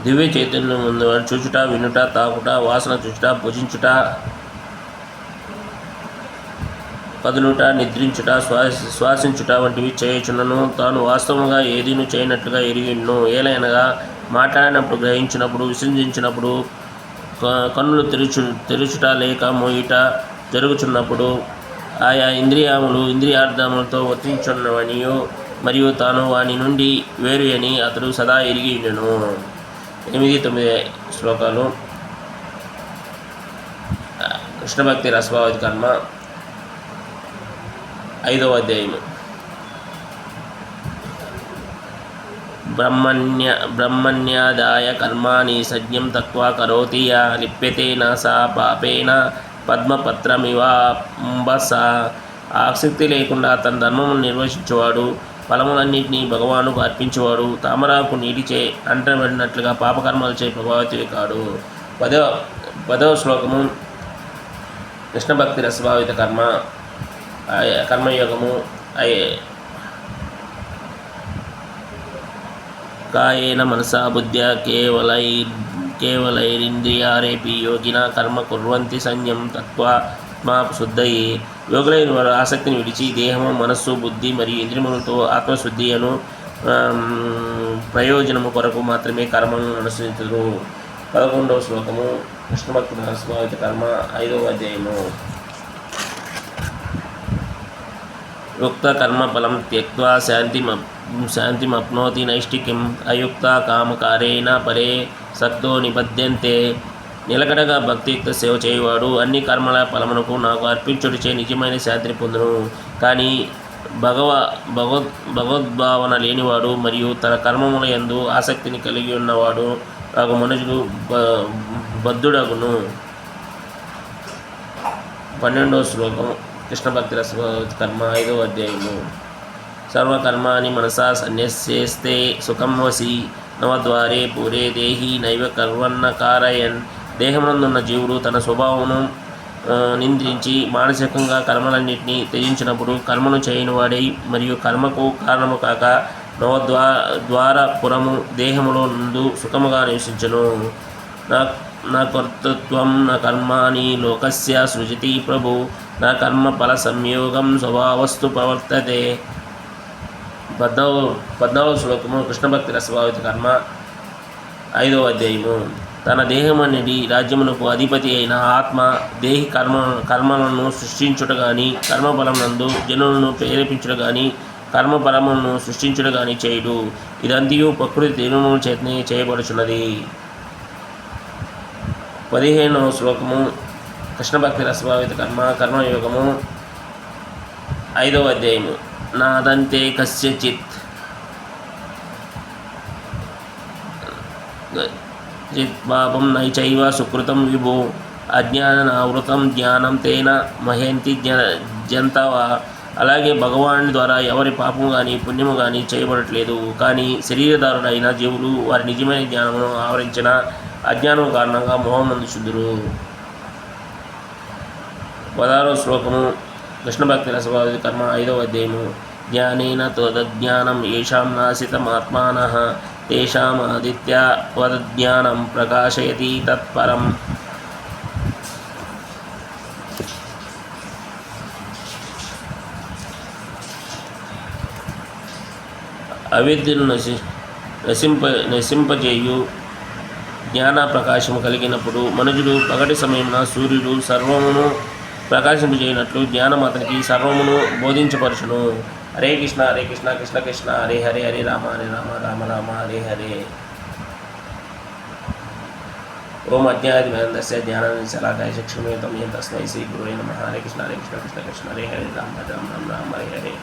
దివ్య చైతన్యం ముందు చూచుట, వినుట, తాకుట, వాసన చూచుట, భుజించుట, కదులుట, నిద్రించుట, శ్వాసించుట వంటివి చేయుచున్నను. తాను వాస్తవంగా ఏదీను చేయనట్లుగా ఎరిగిను. ఏలైనగా మాట్లాడినప్పుడు, గ్రహించినప్పుడు, విసర్జించినప్పుడు, కన్నులు తెరుచుట లేక మోయుట జరుగుచున్నప్పుడు ఆయా ఇంద్రియార్థములతో వర్తించున్నవనియు మరియు తాను వాని నుండి వేరు అని అతడు సదా ఎరిగి ఉండెను. 8-9 శ్లోకాలు. కృష్ణభక్తి రసభావతి కర్మ 5వ అధ్యాయము. బ్రహ్మణ్యాదాయ కర్మాణి సజ్ఞం తత్వా కరోతి యా లిప్యతే న సా పాపేన పద్మపత్రమివాంబస. ఆసక్తి లేకుండా తన ధర్మమును నిర్వహించేవాడు, ఫలములన్నింటినీ భగవానుకు అర్పించేవాడు, తామరాకు నీటిచే అంటబడినట్లుగా పాపకర్మాలచే ప్రభావితుడే కాడు. 10వ శ్లోకము. కృష్ణభక్తి రసభావిత కర్మయోగము. కాయేన మనసా బుద్ధ్యా కేవలైరింద్రియారేపి యోగిన కర్మ కుర్వంతి సంయం తత్వాత్మా శుద్ధయే. యోగులైన వారు ఆసక్తిని విడిచి దేహము, మనస్సు, బుద్ధి మరియు ఇంద్రియములతో ఆత్మశుద్ధి అను ప్రయోజనము కొరకు మాత్రమే కర్మను అనుసరించరు. 11వ శ్లోకము. కృష్ణభక్తి రసభావిత కర్మ 5వ అధ్యాయము. యుక్త కర్మఫలం త్యక్త్వా శాంతిమప్నోతి నైష్టికం అయుక్త కామకారేణ పరే సక్తో నిబధ్యంతే. నిలకడగా భక్తియుక్త సేవ చేయువాడు అన్ని కర్మల ఫలమునకు నాకు అర్పించుడిచే నిజమైన శాంతిని పొందును. కానీ భగవద్భావన లేనివాడు మరియు తన కర్మముల యందు ఆసక్తిని కలిగి ఉన్నవాడు నాకు మనుషుడు బద్ధుడగును. 12వ శ్లోకం. కృష్ణభక్తి రసభావతి కర్మ 5వ అధ్యాయము. సర్వకర్మాణి మనసా సన్యస్యేస్తే సుఖం వసి నవద్వారే పూరే దేహి నైవ కర్వన్న కారయన్. దేహమునందున్న జీవుడు తన స్వభావమును నింద్రించి మానసికంగా కర్మలన్నింటినీ త్యజించినప్పుడు కర్మను చేయనివాడై మరియు కర్మకు కారణము కాక నవద్వారపురము దేహములో నుండి సుఖముగా నివసించును. నా కర్తృత్వం నా కర్మాణి లోకస్య సృజతి ప్రభు నా కర్మ ఫల సంయోగం స్వభావస్తు ప్రవర్తతే. 10వ శ్లోకము. కృష్ణభక్తి రసభావిత కర్మ 5వ అధ్యాయము. తన దేహమనేది రాజ్యమునకు అధిపతి అయిన ఆత్మ దేహి కర్మలను సృష్టించుట గాని కర్మఫలం నందు జనులను ప్రేరేపించుట గాని కర్మఫలములను సృష్టించుట గాని చేయుడు. ఇదంతియు ప్రకృతి తీర్మానము చేతనే చేయబడుచున్నది. 15వ శ్లోకము. కృష్ణభక్తి రసభావిత కర్మయోగము 5వ అధ్యాయము. నాదంతే కస్యచిత్ పాపం నైచైవ సుకృతం విభో అజ్ఞానావృతం జ్ఞానం తేన మహేంతి జంతవ. అలాగే భగవానుడి ద్వారా ఎవరి పాపము కానీ పుణ్యము కానీ చేయబడట్లేదు. కానీ శరీరధారుడైన జీవులు వారి నిజమైన జ్ఞానమును ఆవరించిన అజ్ఞానం కారణంగా మోహం నందుచుందురు. 16వ శ్లోకము. కృష్ణభక్తి రసభావిత కర్మ 5వ అధ్యాయము. జ్ఞానేన తదజ్ఞానం ఏషాం నాశితమాత్మానః తేషాం ఆదిత్య వదజ్ఞానం ప్రకాశయతి తత్పరం. అవిద్యను నశింపజేయు జ్ఞాన ప్రకాశము కలిగినప్పుడు మనుజుడు పగటి సమయమున సూర్యుడు సర్వమును ప్రకాశింపజేయనట్లు జ్ఞానం అతనికి సర్వమును బోధించపరచును. హరే కృష్ణ హరే కృష్ణ కృష్ణ కృష్ణ హరే హరే హరే రామ రామ రామ హరే హరే. ఓం అజ్ఞానాదిమేంద్రస్య జ్ఞానాన్ని శిక్షణమే తస్మై శ్రీ గురువే నమః. హరే కృష్ణ కృష్ణ కృష్ణ హరే హరే రామ రామ రామ హరే హరే.